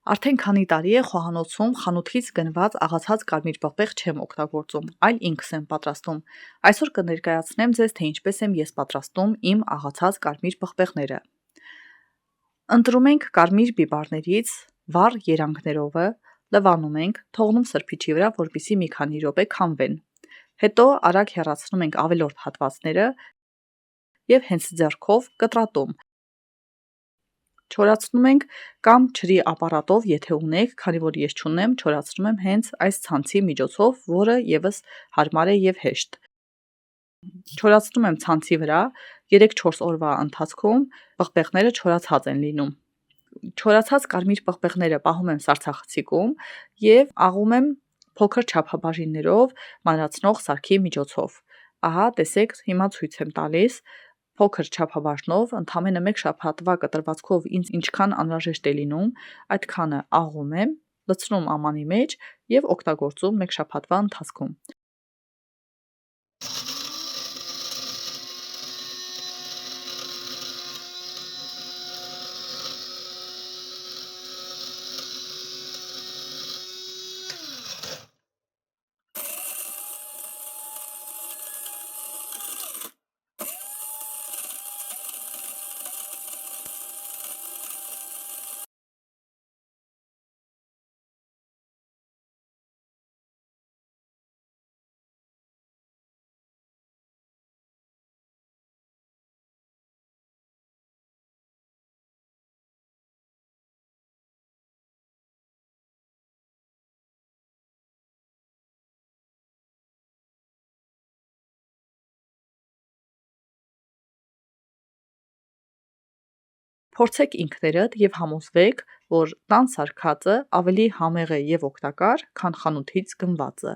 Արդեն քանի տարի է խոհանոցում խանութից գնված աղացած կարմիր պղպեղ չեմ օգտագործում, այլ ինքս եմ պատրաստում։ Այսօր կներկայացնեմ ձեզ, թե ինչպես եմ ես պատրաստում իմ աղացած կարմիր պղպեղները։ Ընտրում ենք կարմիր բիբարներից վառ երանգներովը, լվանում ենք, թողնում սրբիչի վրա, որպեսզի մի քանի րոպե քամվեն։ Հետո արագ հեռացնում ենք ավելորդ հատվածները եւ հենց ձեռքով կտրատում։ Չորացնում ենք կամ ջրի ապարատով, եթե ունեք, քանի որ ես չունեմ, չորացնում եմ հենց այս ցանցի միջոցով, որը եւս հարմար է եւ հեշտ։ Չորացնում եմ ցանցի վրա, 3-4 օրվա ընթացքում պղպեղները չորացած են լինում։ Չորացած կարմիր պղպեղները պահում եմ սառցախցիկում եւ աղում եմ փոքր չափաբաժիններով մանրացնող սարքի միջոցով։ Ահա, տեսեք, հիմա ցույց եմ տալիս փոքր չափաբաժնով, ընդամենը 1 շաբաթվա կտրվածքով ինձ ինչքան անհրաժեշտ է լինում, այդքանը աղում եմ, լցնում ամանի մեջ եւ օգտագործում 1 շաբաթվա ընթացքում։ Փորձեք ինքներդ եւ համոզվեք, որ տան սարքածը ավելի համեղ է եւ օգտակար, քան խանութից գնվածը։